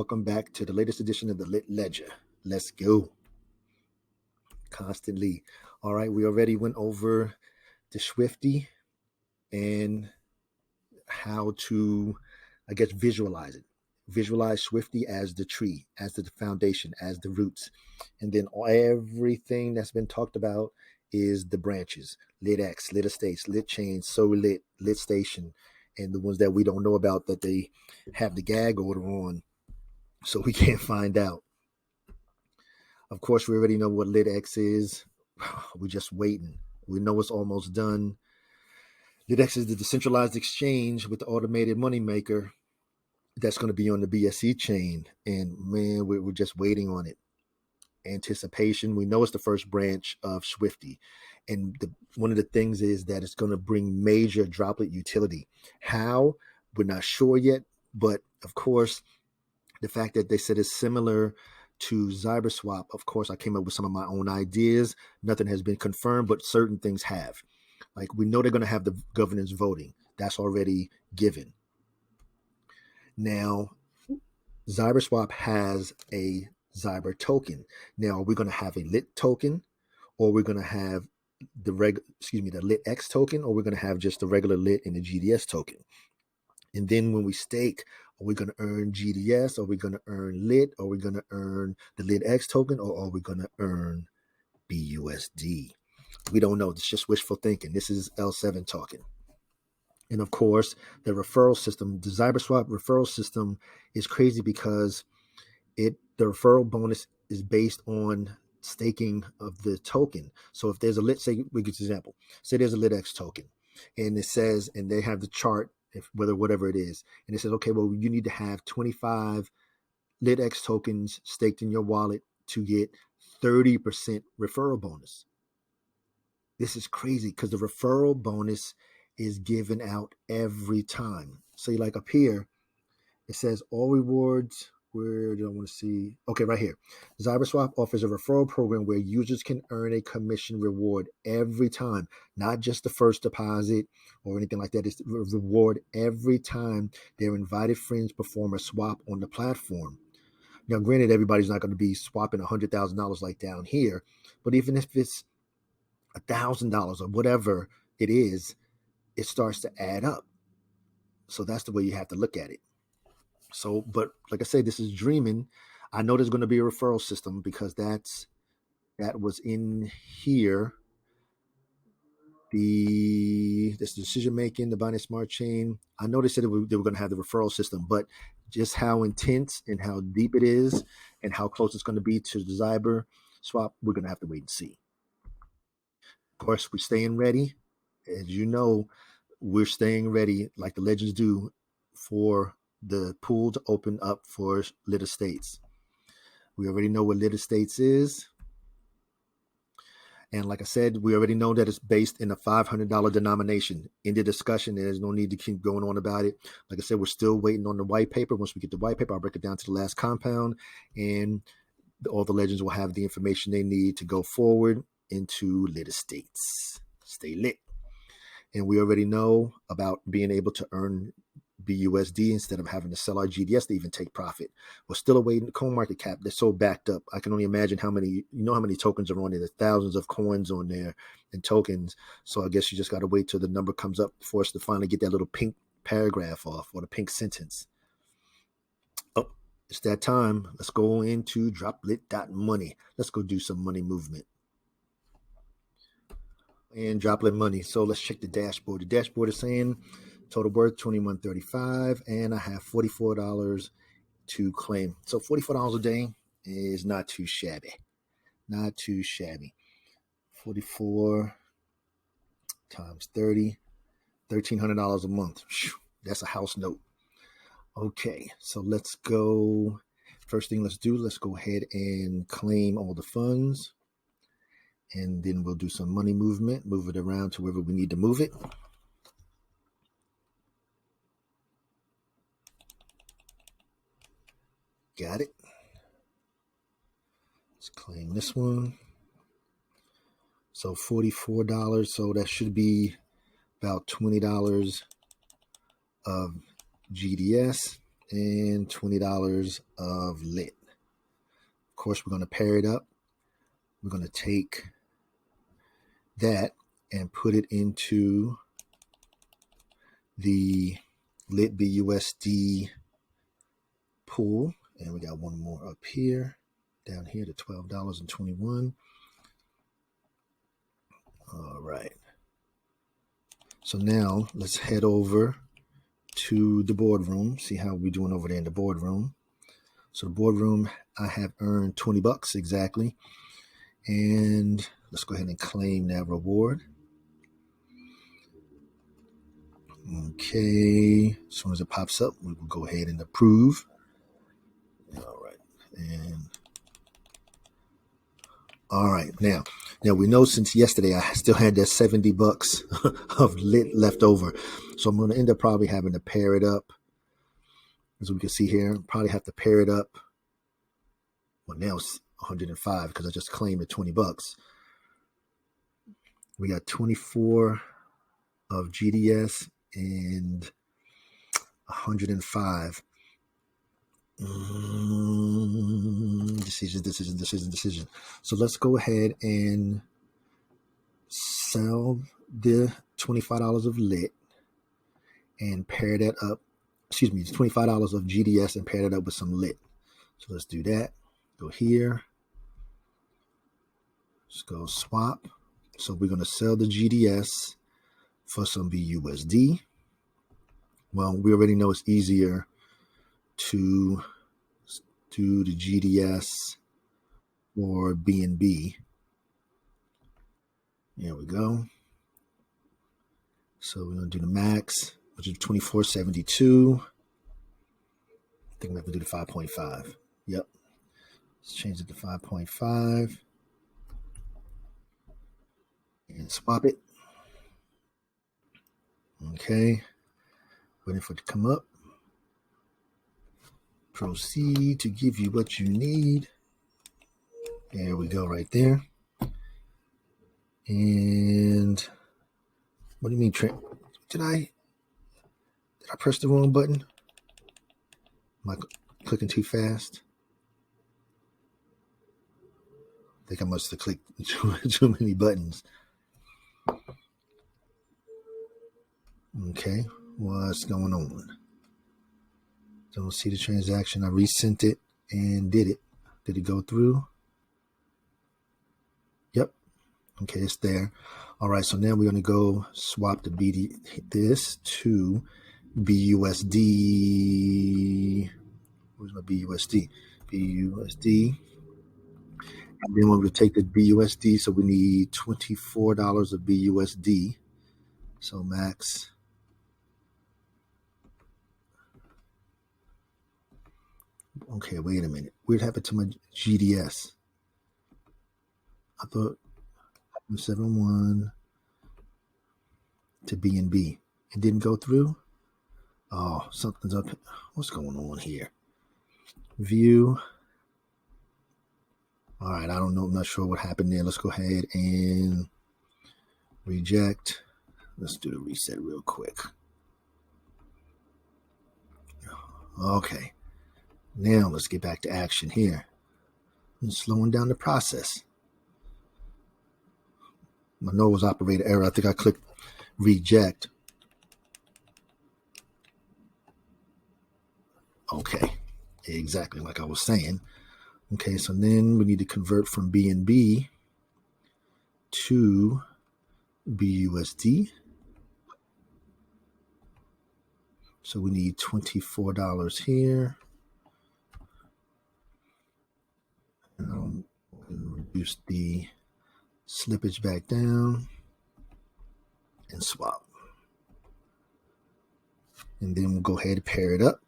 welcome back to the latest edition of the Lit Ledger. Let's go. Constantly. All right, we already went over the Schwifty and how to, I guess, visualize it. Visualize Schwifty as the tree, as the foundation, as the roots. And then everything that's been talked about is the branches. Lit X, Lit Estates, Lit Chain, So Lit, Lit Station, and the ones that we don't know about that they have the gag order on, so we can't find out. Of course, we already know what Lit X is. We're just waiting. We know it's almost done. Lit X is the decentralized exchange with the automated money maker that's going to be on the BSC chain. And man, we're just waiting on it. Anticipation. We know it's the first branch of Schwifty. And one of the things is that it's going to bring major droplet utility. How? We're not sure yet. But of course, the fact that they said it's similar to ZyberSwap, of course, I came up with some of my own ideas. Nothing has been confirmed, but certain things have. Like, we know they're going to have the governance voting. That's already given. Now, ZyberSwap has a Zyber token. Now, are we going to have a Lit token, or we're going to have the Lit X token, or we're going to have just the regular Lit and the GDS token? And then when we stake, are we going to earn GDS? Are we going to earn Lit? Are we going to earn the Lit X token? Or are we going to earn BUSD? We don't know. It's just wishful thinking. This is L7 talking. And of course, the referral system, the ZyberSwap referral system is crazy because the referral bonus is based on staking of the token. So if there's a Lit, say we get an example, say there's a Lit X token, and it says, and they have the chart, whatever it is, and it says, okay, well, you need to have 25 Lit X tokens staked in your wallet to get 30% referral bonus. This is crazy because the referral bonus is given out every time. So like up here, it says all rewards. Where do I want to see? Okay, right here. ZyberSwap offers a referral program where users can earn a commission reward every time, not just the first deposit or anything like that. It's a reward every time their invited friends perform a swap on the platform. Now, granted, everybody's not going to be swapping $100,000 like down here, but even if it's $1,000 or whatever it is, it starts to add up. So that's the way you have to look at it. So, but like I say, this is dreaming. I know there's going to be a referral system because that was in here. This decision making, the Binance Smart Chain. I know they said they were going to have the referral system, but just how intense and how deep it is and how close it's going to be to the ZyberSwap, we're going to have to wait and see. Of course, we're staying ready. As you know, we're staying ready like the legends do for the pool to open up for Lit Estates. We already know what Lit Estates is. And like I said, we already know that it's based in a $500 denomination. In the discussion, there's no need to keep going on about it. Like I said, we're still waiting on the white paper. Once we get the white paper, I'll break it down to the last compound, and all the legends will have the information they need to go forward into Lit Estates. Stay lit. And we already know about being able to earn BUSD instead of having to sell our GDS to even take profit. We're still awaiting the coin market cap. They're so backed up. I can only imagine how many tokens are on there. There's thousands of coins on there and tokens. So I guess you just got to wait till the number comes up for us to finally get that little pink paragraph off, or the pink sentence. Oh, it's that time. Let's go into Droplit.money. Let's go do some money movement. And Droplit money. So let's check the dashboard. The dashboard is saying total worth $21.35, and I have $44 to claim. So $44 a day is not too shabby. Not too shabby. 44 times 30, $1,300 a month. That's a house note. Okay, so let's go. First thing let's go ahead and claim all the funds. And then we'll do some money movement, move it around to wherever we need to move it. Got it. Let's claim this one. So $44. So that should be about $20 of GDS. and $20 of lit. Of course, we're going to pair it up. We're going to take that and put it into the lit BUSD pool. And we got one more up here, down here to $12.21. All right. So now let's head over to the boardroom, see how we're doing over there in the boardroom. So the boardroom, I have earned $20 exactly. And let's go ahead and claim that reward. Okay, as soon as it pops up, we will go ahead and approve. All right, and all right, now we know since yesterday I still had that $70 of lit left over, so I'm going to end up probably having to pair it up. As we can see here, probably have to pair it up. Well, now it's 105 because I just claimed the $20. We got 24 of GDS and 105. Decision. So let's go ahead and sell the $25 of lit and pair that up. Excuse me, $25 of GDS and pair that up with some lit. So let's do that. Go here. Let's go swap. So we're going to sell the GDS for some BUSD. Well, we already know it's easier to do the GDS or BNB. There we go. So we're going to do the max, which is 2472. I think we have to do the 5.5. Yep. Let's change it to 5.5 and swap it. Okay. Waiting for it to come up. Proceed to give you what you need. There we go, right there. And what do you mean, Trent? Did I press the wrong button? Am I clicking too fast? I think I must have clicked too many buttons. Okay, what's going on? Don't see the transaction. I resent it and did it. Did it go through? Yep. Okay, it's there. All right, so now we're going to go swap this to BUSD. Where's my BUSD? BUSD. And then when we take the BUSD, so we need $24 of BUSD. So max. Okay, wait a minute. What happened to my GDS? I thought 71 to BNB. It didn't go through? Oh, something's up. What's going on here? View. All right, I don't know. I'm not sure what happened there. Let's go ahead and reject. Let's do the reset real quick. Okay. Now let's get back to action here. I'm slowing down the process. My node was operator error. I think I clicked reject. Okay. Exactly like I was saying. Okay, so then we need to convert from BNB to BUSD. So we need $24 here. And reduce the slippage back down and swap. And then we'll go ahead and pair it up.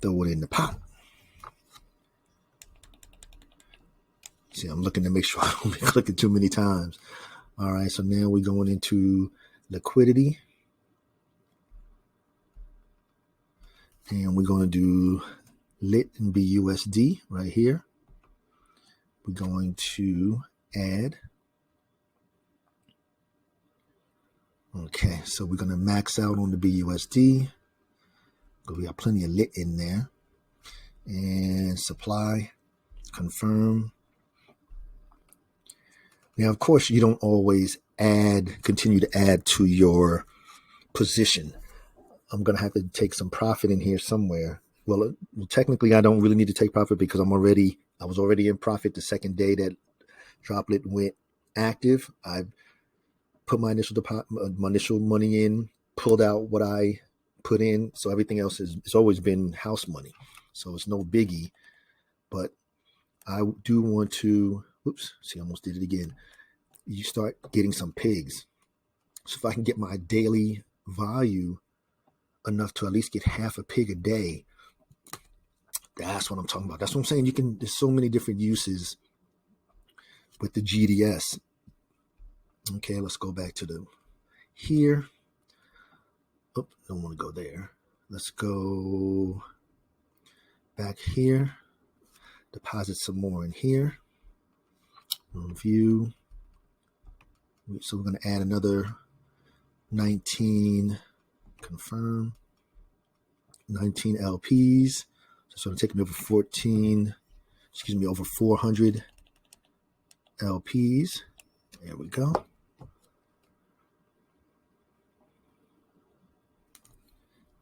Throw it in the pot. See, I'm looking to make sure I don't be clicking too many times. All right, so now we're going into liquidity. And we're going to do lit and BUSD right here. We're going to add. Okay, so we're going to max out on the BUSD. because we got plenty of lit in there. And supply, confirm. Now, of course, you don't always continue to add to your position. I'm going to have to take some profit in here somewhere. Well, technically, I don't really need to take profit because I was already in profit the second day that Droplit went active. I put my initial money in, pulled out what I put in. So everything else it's always been house money. So it's no biggie. But I do want to, I almost did it again. You start getting some pigs. So if I can get my daily value enough to at least get half a pig a day, that's what I'm talking about. That's what I'm saying. There's so many different uses with the GDS. Okay, let's go back to here. Oh, don't want to go there. Let's go back here. Deposit some more in here. View. So we're going to add another 19, confirm, 19 LPs. So I'm taking over 400 LPs. There we go.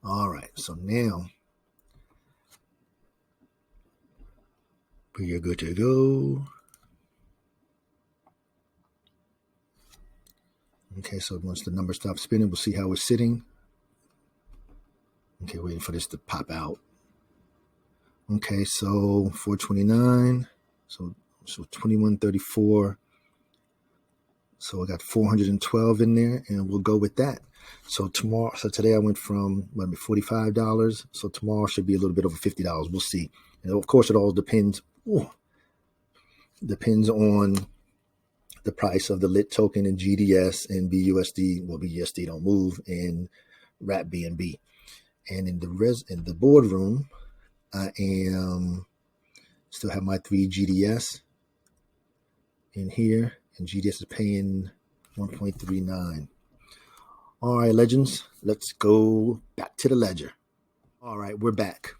All right, so now we are good to go. Okay, so once the number stops spinning, we'll see how we're sitting. Okay, waiting for this to pop out. Okay, so 429, so 2134. So I got 412 in there, and we'll go with that. So today I went from $45. So tomorrow should be a little bit over $50. We'll see. And of course, it all depends. Depends on the price of the lit token and GDS and BUSD. Well, BUSD don't move, and wrap BNB. And in the boardroom, I am still have my 3 GDS in here, and GDS is paying 1.39. All right, legends, let's go back to the ledger. All right, we're back.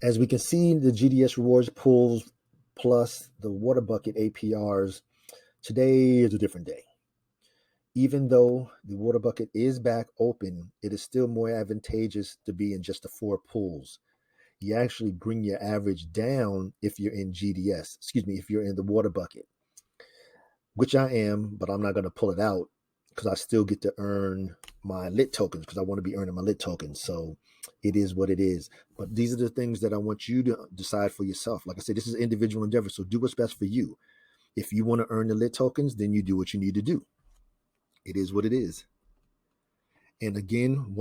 As we can see, the GDS rewards pools plus the water bucket APRs. Today is a different day. Even though the water bucket is back open, it is still more advantageous to be in just the 4 pools. You actually bring your average down if you're in GDS, if you're in the water bucket, which I am, but I'm not going to pull it out because I still get to earn my lit tokens because I want to be earning my lit tokens. So it is what it is. But these are the things that I want you to decide for yourself. Like I said, this is an individual endeavor, so do what's best for you. If you want to earn the lit tokens, then you do what you need to do. It is what it is. And again,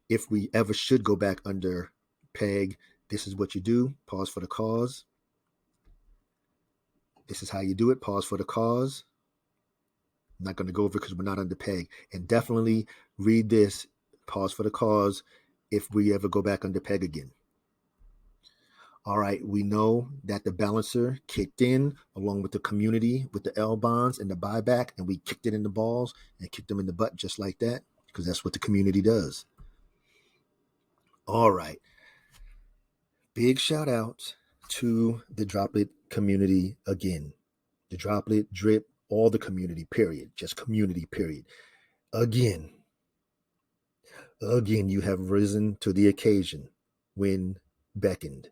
if we ever should go back under peg, this is what you do. Pause for the cause. This is how you do it. Pause for the cause. I'm not going to go over because we're not under peg. And definitely read this. Pause for the cause if we ever go back under peg again. All right, we know that the balancer kicked in along with the community, with the L bonds and the buyback, and we kicked it in the balls and kicked them in the butt just like that because that's what the community does. All right. Big shout out to the Droplit community again. The Droplit, Drip, all the community, period. Just community, period. Again, you have risen to the occasion when beckoned.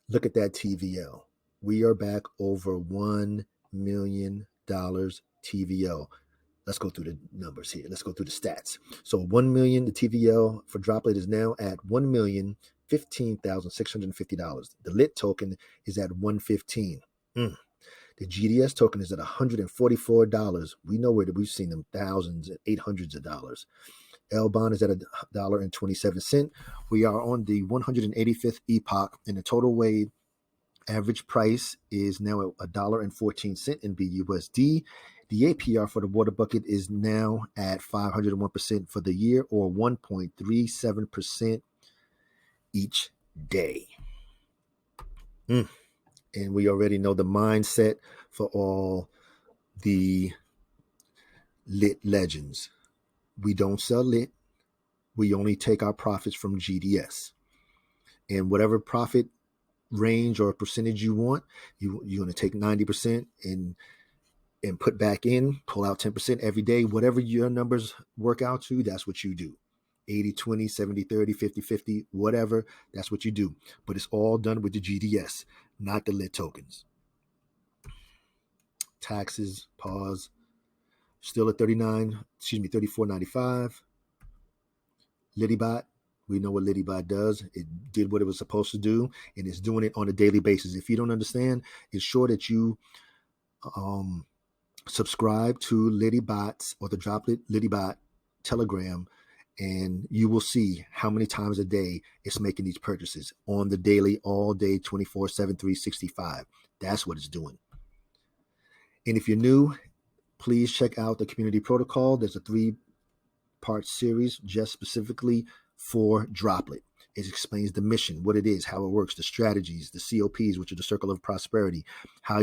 Look at that TVL. We are back over $1 million TVL. Let's go through the numbers here. Let's go through the stats. So 1 million, the TVL for Droplit is now at $1,015,650. The lit token is at $115. The GDS token is at $144. We know where we've seen them thousands and $800s of dollars. L bond is at $1.27. We are on the 185th epoch, and the total weight average price is now at $1.14 in BUSD. The APR for the water bucket is now at 501% for the year, or 1.37% each day. And we already know the mindset for all the lit legends. We don't sell lit. We only take our profits from GDS. And whatever profit range or percentage you want, you're going to take 90% and put back in, pull out 10% every day. Whatever your numbers work out to, that's what you do. 80-20, 70-30, 50-50, whatever, that's what you do. But it's all done with the GDS, not the lit tokens. Taxes, pause. Still at $34.95. Lidibot, we know what Lidibot does. It did what it was supposed to do, and it's doing it on a daily basis. If you don't understand, it's sure that you subscribe to Lidibot's or the Droplit Lidibot Telegram, and you will see how many times a day it's making these purchases on the daily, all day, 24/7, 365. That's what it's doing. And if you're new, please check out the community protocol. There's a 3-part series just specifically for Droplit. It explains the mission, what it is, how it works, the strategies, the COPs, which are the circle of prosperity, how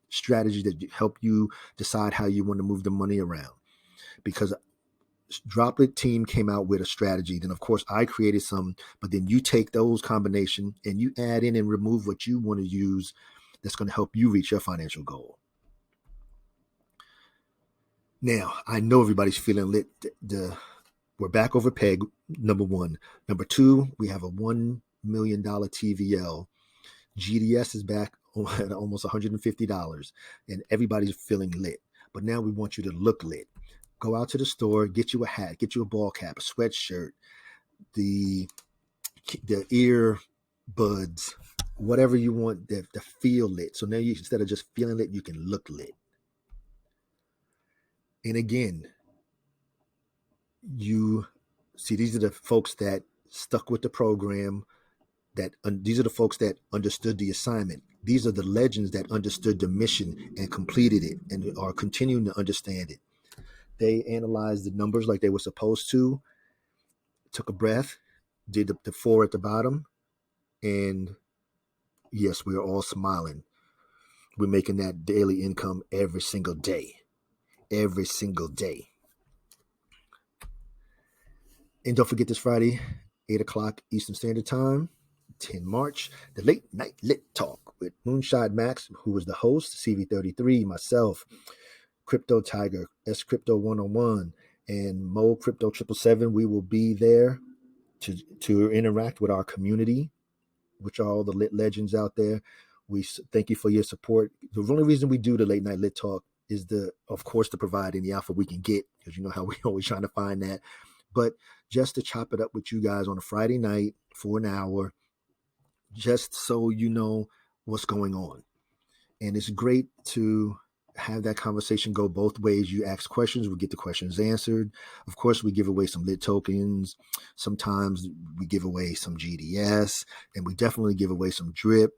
strategies that help you decide how you want to move the money around. Because Droplit team came out with a strategy. Then, of course, I created some, but then you take those combination and you add in and remove what you want to use that's going to help you reach your financial goal. Now, I know everybody's feeling lit. We're back over peg, number one. Number two, we have a $1 million TVL. GDS is back at almost $150, and everybody's feeling lit. But now we want you to look lit. Go out to the store, get you a hat, get you a ball cap, a sweatshirt, the ear buds, whatever you want to feel lit. So now instead of just feeling lit, you can look lit. And again, you see, these are the folks that stuck with the program, these are the folks that understood the assignment. These are the legends that understood the mission and completed it and are continuing to understand it. They analyzed the numbers like they were supposed to, took a breath, did the 4 at the bottom, and yes, we are all smiling. We're making that daily income every single day. Every single day. And don't forget this Friday, 8 o'clock Eastern Standard Time, 10 March, the Late Night Lit Talk with Moonshot Max, who was the host, CV33, myself, Crypto Tiger, S Crypto 101, and Mo Crypto 777. We will be there to interact with our community, which are all the lit legends out there. We thank you for your support. The only reason we do the Late Night Lit Talk is of course, to provide any alpha we can get, because you know how we always trying to find that. But just to chop it up with you guys on a Friday night for an hour, just so you know what's going on. And it's great to have that conversation go both ways. You ask questions, we get the questions answered. Of course, we give away some lit tokens. Sometimes we give away some GDS, and we definitely give away some drip.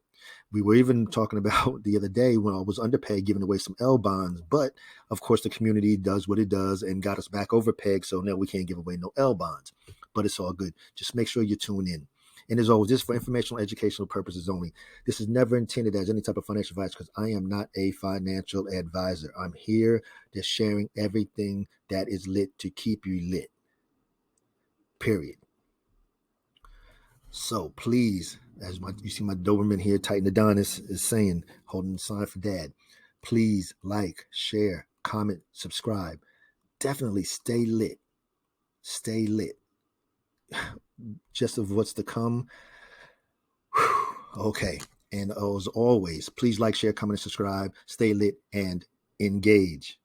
We were even talking about the other day when I was underpaid, giving away some L bonds. But of course, the community does what it does and got us back over peg. So now we can't give away no L bonds. But it's all good. Just make sure you tune in. And as always, this is for informational, educational purposes only. This is never intended as any type of financial advice, because I am not a financial advisor. I'm here just sharing everything that is lit to keep you lit. Period. So please, as you see my Doberman here, Titan Adonis, is saying, holding the sign for dad, please like, share, comment, subscribe. Definitely stay lit. Stay lit. Just of what's to come. Okay. And as always, please like, share, comment, and subscribe. Stay lit and engage.